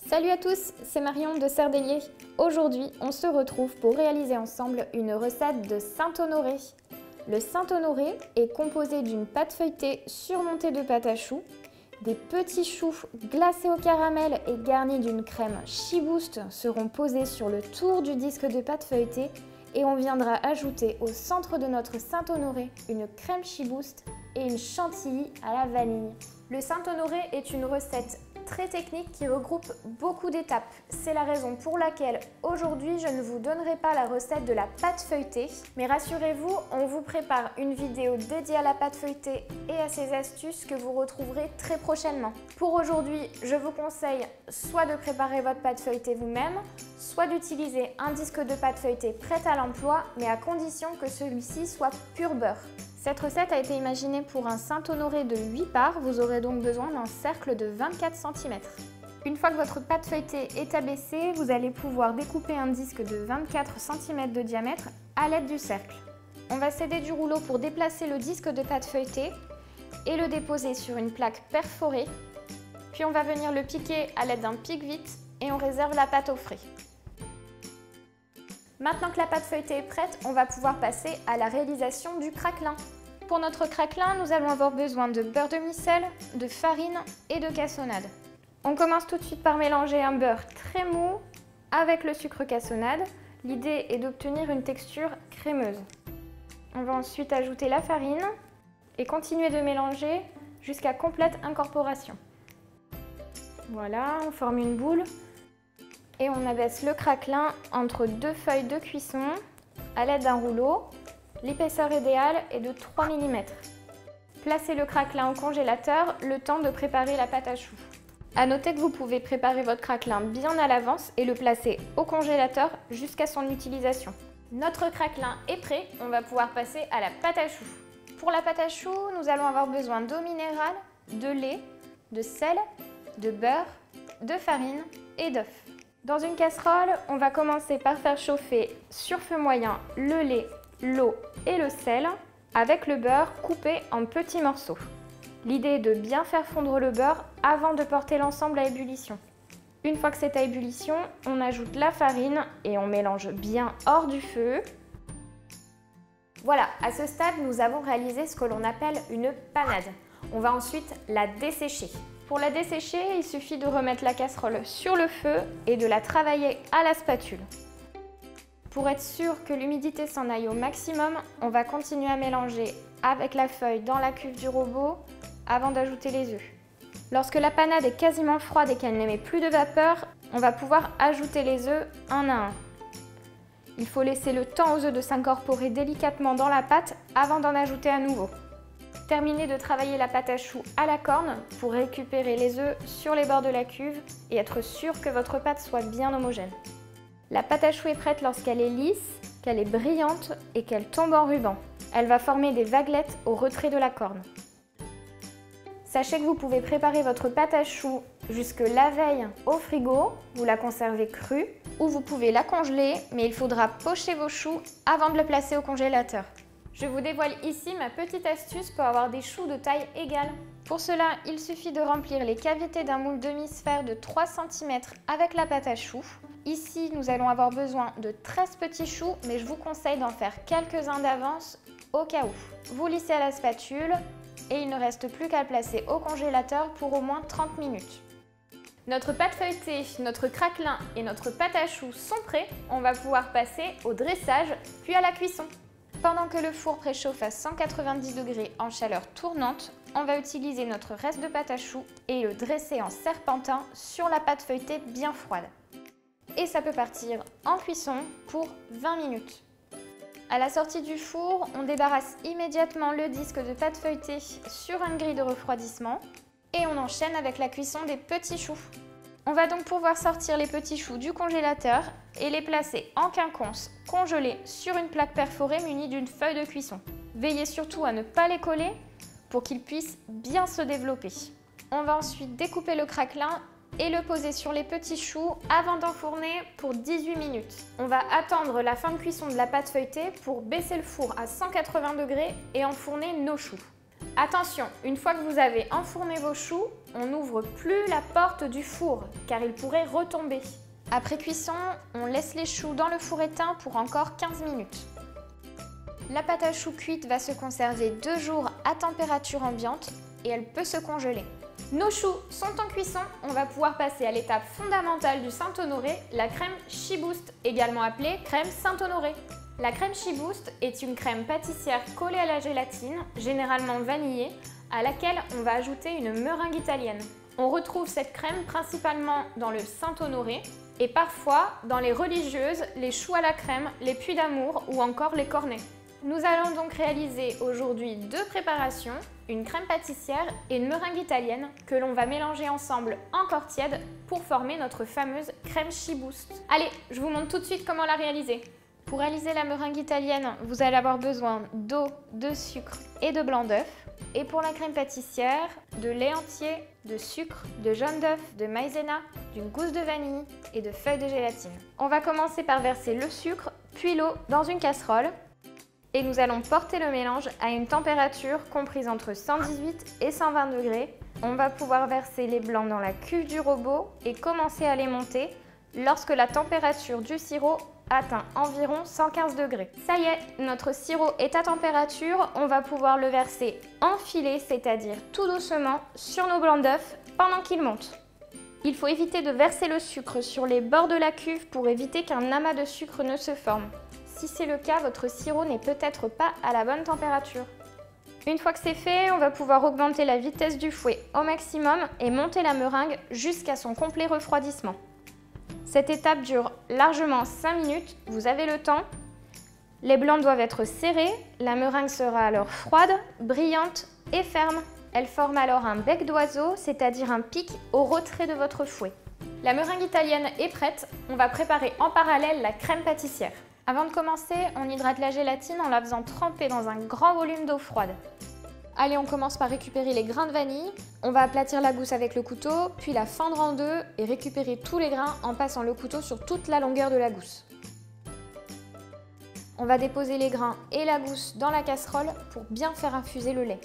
Salut à tous, c'est Marion de Serdelier. Aujourd'hui, on se retrouve pour réaliser ensemble une recette de Saint-Honoré. Le Saint-Honoré est composé d'une pâte feuilletée surmontée de pâte à choux, des petits choux glacés au caramel et garnis d'une crème Chiboost seront posés sur le tour du disque de pâte feuilletée et on viendra ajouter au centre de notre Saint-Honoré une crème Chiboost et une chantilly à la vanille. Le Saint-Honoré est une recette très technique qui regroupe beaucoup d'étapes. C'est la raison pour laquelle aujourd'hui je ne vous donnerai pas la recette de la pâte feuilletée, mais rassurez-vous, on vous prépare une vidéo dédiée à la pâte feuilletée et à ses astuces que vous retrouverez très prochainement. Pour aujourd'hui, je vous conseille soit de préparer votre pâte feuilletée vous-même, soit d'utiliser un disque de pâte feuilletée prêt à l'emploi, mais à condition que celui-ci soit pur beurre. Cette recette a été imaginée pour un Saint-Honoré de 8 parts, vous aurez donc besoin d'un cercle de 24 cm. Une fois que votre pâte feuilletée est abaissée, vous allez pouvoir découper un disque de 24 cm de diamètre à l'aide du cercle. On va s'aider du rouleau pour déplacer le disque de pâte feuilletée et le déposer sur une plaque perforée. Puis on va venir le piquer à l'aide d'un pique-vite et on réserve la pâte au frais. Maintenant que la pâte feuilletée est prête, on va pouvoir passer à la réalisation du craquelin. Pour notre craquelin, nous allons avoir besoin de beurre de micelle, de farine et de cassonade. On commence tout de suite par mélanger un beurre très mou avec le sucre cassonade. L'idée est d'obtenir une texture crémeuse. On va ensuite ajouter la farine et continuer de mélanger jusqu'à complète incorporation. Voilà, on forme une boule. Et on abaisse le craquelin entre deux feuilles de cuisson à l'aide d'un rouleau. L'épaisseur idéale est de 3 mm. Placez le craquelin au congélateur le temps de préparer la pâte à choux. A noter que vous pouvez préparer votre craquelin bien à l'avance et le placer au congélateur jusqu'à son utilisation. Notre craquelin est prêt, on va pouvoir passer à la pâte à choux. Pour la pâte à choux, nous allons avoir besoin d'eau minérale, de lait, de sel, de beurre, de farine et d'œufs. Dans une casserole, on va commencer par faire chauffer sur feu moyen le lait, l'eau et le sel avec le beurre coupé en petits morceaux. L'idée est de bien faire fondre le beurre avant de porter l'ensemble à ébullition. Une fois que c'est à ébullition, on ajoute la farine et on mélange bien hors du feu. Voilà, à ce stade, nous avons réalisé ce que l'on appelle une panade. On va ensuite la dessécher. Pour la dessécher, il suffit de remettre la casserole sur le feu et de la travailler à la spatule. Pour être sûr que l'humidité s'en aille au maximum, on va continuer à mélanger avec la feuille dans la cuve du robot avant d'ajouter les œufs. Lorsque la panade est quasiment froide et qu'elle n'émet plus de vapeur, on va pouvoir ajouter les œufs un à un. Il faut laisser le temps aux œufs de s'incorporer délicatement dans la pâte avant d'en ajouter à nouveau. Terminez de travailler la pâte à choux à la corne pour récupérer les œufs sur les bords de la cuve et être sûr que votre pâte soit bien homogène. La pâte à choux est prête lorsqu'elle est lisse, qu'elle est brillante et qu'elle tombe en ruban. Elle va former des vaguelettes au retrait de la corne. Sachez que vous pouvez préparer votre pâte à choux jusque la veille au frigo, vous la conservez crue, ou vous pouvez la congeler, mais il faudra pocher vos choux avant de le placer au congélateur. Je vous dévoile ici ma petite astuce pour avoir des choux de taille égale. Pour cela, il suffit de remplir les cavités d'un moule demi-sphère de 3 cm avec la pâte à choux. Ici, nous allons avoir besoin de 13 petits choux, mais je vous conseille d'en faire quelques-uns d'avance au cas où. Vous lissez à la spatule et il ne reste plus qu'à le placer au congélateur pour au moins 30 minutes. Notre pâte feuilletée, notre craquelin et notre pâte à choux sont prêts. On va pouvoir passer au dressage puis à la cuisson. Pendant que le four préchauffe à 190 degrés en chaleur tournante, on va utiliser notre reste de pâte à choux et le dresser en serpentin sur la pâte feuilletée bien froide. Et ça peut partir en cuisson pour 20 minutes. À la sortie du four, on débarrasse immédiatement le disque de pâte feuilletée sur une grille de refroidissement et on enchaîne avec la cuisson des petits choux. On va donc pouvoir sortir les petits choux du congélateur et les placer en quinconce congelés sur une plaque perforée munie d'une feuille de cuisson. Veillez surtout à ne pas les coller pour qu'ils puissent bien se développer. On va ensuite découper le craquelin et le poser sur les petits choux avant d'enfourner pour 18 minutes. On va attendre la fin de cuisson de la pâte feuilletée pour baisser le four à 180 degrés et enfourner nos choux. Attention, une fois que vous avez enfourné vos choux, on n'ouvre plus la porte du four car il pourrait retomber. Après cuisson, on laisse les choux dans le four éteint pour encore 15 minutes. La pâte à choux cuite va se conserver 2 jours à température ambiante et elle peut se congeler. Nos choux sont en cuisson, on va pouvoir passer à l'étape fondamentale du Saint-Honoré, la crème Sheboost, également appelée crème Saint-Honoré. La crème Sheboost est une crème pâtissière collée à la gélatine, généralement vanillée, à laquelle on va ajouter une meringue italienne. On retrouve cette crème principalement dans le Saint-Honoré et parfois dans les religieuses, les choux à la crème, les puits d'amour ou encore les cornets. Nous allons donc réaliser aujourd'hui 2 préparations, une crème pâtissière et une meringue italienne que l'on va mélanger ensemble encore tiède pour former notre fameuse crème Sheboost. Allez, je vous montre tout de suite comment la réaliser. Pour réaliser la meringue italienne, vous allez avoir besoin d'eau, de sucre et de blanc d'œuf. Et pour la crème pâtissière, de lait entier, de sucre, de jaune d'œuf, de maïzena, d'une gousse de vanille et de feuilles de gélatine. On va commencer par verser le sucre, puis l'eau dans une casserole. Et nous allons porter le mélange à une température comprise entre 118 et 120 degrés. On va pouvoir verser les blancs dans la cuve du robot et commencer à les monter lorsque la température du sirop atteint environ 115 degrés. Ça y est, notre sirop est à température, on va pouvoir le verser en filet, c'est-à-dire tout doucement sur nos blancs d'œufs pendant qu'il monte. Il faut éviter de verser le sucre sur les bords de la cuve pour éviter qu'un amas de sucre ne se forme. Si c'est le cas, votre sirop n'est peut-être pas à la bonne température. Une fois que c'est fait, on va pouvoir augmenter la vitesse du fouet au maximum et monter la meringue jusqu'à son complet refroidissement. Cette étape dure largement 5 minutes, vous avez le temps. Les blancs doivent être serrés, la meringue sera alors froide, brillante et ferme. Elle forme alors un bec d'oiseau, c'est-à-dire un pic au retrait de votre fouet. La meringue italienne est prête, on va préparer en parallèle la crème pâtissière. Avant de commencer, on hydrate la gélatine en la faisant tremper dans un grand volume d'eau froide. Allez, on commence par récupérer les grains de vanille. On va aplatir la gousse avec le couteau, puis la fendre en deux et récupérer tous les grains en passant le couteau sur toute la longueur de la gousse. On va déposer les grains et la gousse dans la casserole pour bien faire infuser le lait.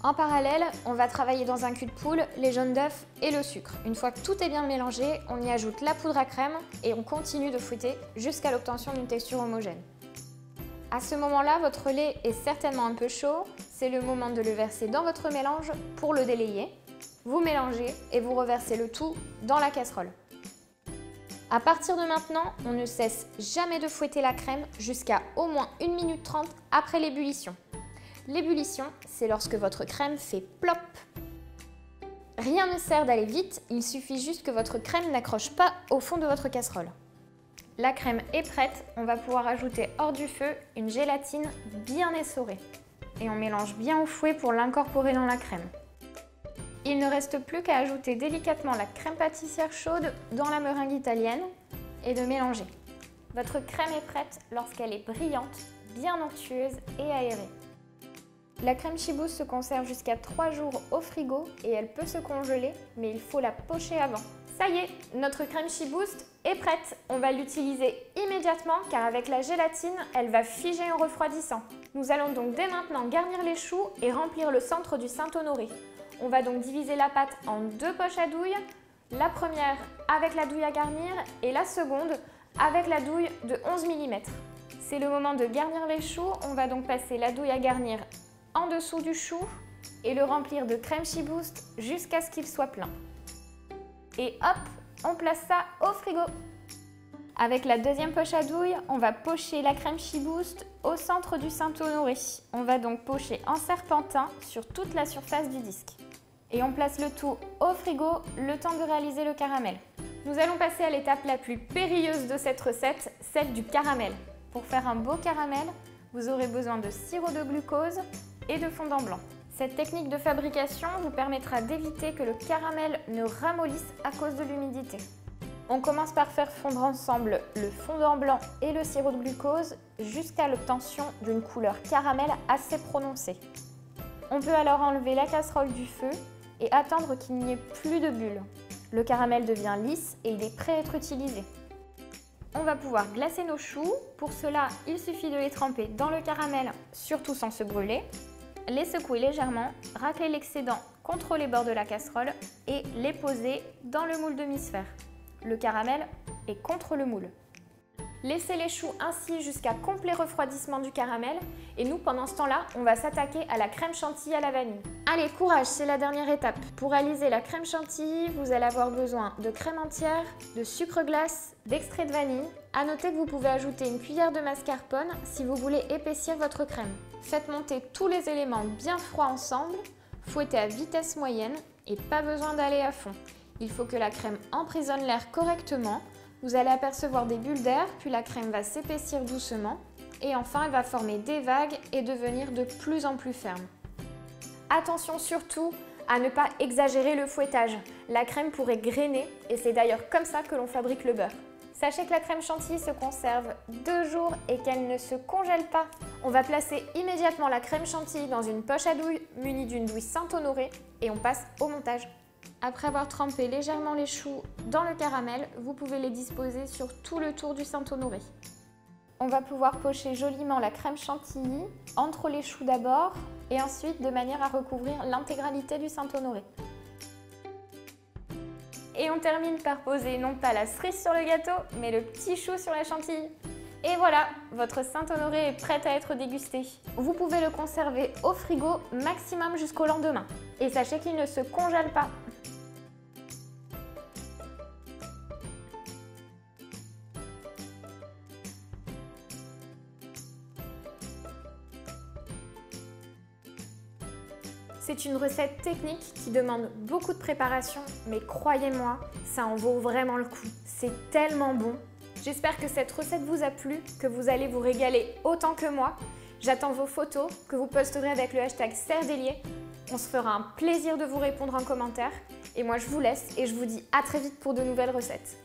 En parallèle, on va travailler dans un cul de poule les jaunes d'œufs et le sucre. Une fois que tout est bien mélangé, on y ajoute la poudre à crème et on continue de fouetter jusqu'à l'obtention d'une texture homogène. À ce moment-là, votre lait est certainement un peu chaud. C'est le moment de le verser dans votre mélange pour le délayer. Vous mélangez et vous reversez le tout dans la casserole. À partir de maintenant, on ne cesse jamais de fouetter la crème jusqu'à au moins 1 minute 30 après l'ébullition. L'ébullition, c'est lorsque votre crème fait plop. Rien ne sert d'aller vite, il suffit juste que votre crème n'accroche pas au fond de votre casserole. La crème est prête, on va pouvoir ajouter hors du feu une gélatine bien essorée. Et on mélange bien au fouet pour l'incorporer dans la crème. Il ne reste plus qu'à ajouter délicatement la crème pâtissière chaude dans la meringue italienne et de mélanger. Votre crème est prête lorsqu'elle est brillante, bien onctueuse et aérée. La crème Sheboost se conserve jusqu'à 3 jours au frigo et elle peut se congeler, mais il faut la pocher avant. Ça y est, notre crème Sheboost est prête. On va l'utiliser immédiatement car avec la gélatine, elle va figer en refroidissant. Nous allons donc dès maintenant garnir les choux et remplir le centre du Saint-Honoré. On va donc diviser la pâte en 2 poches à douille, la première avec la douille à garnir et la seconde avec la douille de 11 mm. C'est le moment de garnir les choux, on va donc passer la douille à garnir en dessous du chou et le remplir de crème Sheboost jusqu'à ce qu'il soit plein. Et hop, on place ça au frigo. Avec la deuxième poche à douille, on va pocher la crème Sheboost au centre du Saint-Honoré. On va donc pocher en serpentin sur toute la surface du disque. Et on place le tout au frigo, le temps de réaliser le caramel. Nous allons passer à l'étape la plus périlleuse de cette recette, celle du caramel. Pour faire un beau caramel, vous aurez besoin de sirop de glucose et de fondant blanc. Cette technique de fabrication vous permettra d'éviter que le caramel ne ramollisse à cause de l'humidité. On commence par faire fondre ensemble le fondant blanc et le sirop de glucose jusqu'à l'obtention d'une couleur caramel assez prononcée. On peut alors enlever la casserole du feu et attendre qu'il n'y ait plus de bulles. Le caramel devient lisse et il est prêt à être utilisé. On va pouvoir glacer nos choux. Pour cela, il suffit de les tremper dans le caramel, surtout sans se brûler. Les secouer légèrement, racler l'excédent contre les bords de la casserole et les poser dans le moule demi-sphère. Le caramel est contre le moule. Laissez les choux ainsi jusqu'à complet refroidissement du caramel et nous, pendant ce temps-là, on va s'attaquer à la crème chantilly à la vanille. Allez, courage, c'est la dernière étape. Pour réaliser la crème chantilly, vous allez avoir besoin de crème entière, de sucre glace, d'extrait de vanille. À noter que vous pouvez ajouter une cuillère de mascarpone si vous voulez épaissir votre crème. Faites monter tous les éléments bien froids ensemble, fouettez à vitesse moyenne et pas besoin d'aller à fond. Il faut que la crème emprisonne l'air correctement. Vous allez apercevoir des bulles d'air, puis la crème va s'épaissir doucement et enfin elle va former des vagues et devenir de plus en plus ferme. Attention surtout à ne pas exagérer le fouettage. La crème pourrait grainer et c'est d'ailleurs comme ça que l'on fabrique le beurre. Sachez que la crème chantilly se conserve 2 jours et qu'elle ne se congèle pas. On va placer immédiatement la crème chantilly dans une poche à douille munie d'une douille Saint-Honoré et on passe au montage. Après avoir trempé légèrement les choux dans le caramel, vous pouvez les disposer sur tout le tour du Saint-Honoré. On va pouvoir pocher joliment la crème chantilly entre les choux d'abord et ensuite de manière à recouvrir l'intégralité du Saint-Honoré. Et on termine par poser non pas la cerise sur le gâteau, mais le petit chou sur la chantilly. Et voilà, votre Saint-Honoré est prêt à être dégusté. Vous pouvez le conserver au frigo maximum jusqu'au lendemain. Et sachez qu'il ne se congèle pas. C'est une recette technique qui demande beaucoup de préparation, mais croyez-moi, ça en vaut vraiment le coup. C'est tellement bon. J'espère que cette recette vous a plu, que vous allez vous régaler autant que moi. J'attends vos photos que vous posterez avec le hashtag #SerreDelier. On se fera un plaisir de vous répondre en commentaire. Et moi, je vous laisse et je vous dis à très vite pour de nouvelles recettes.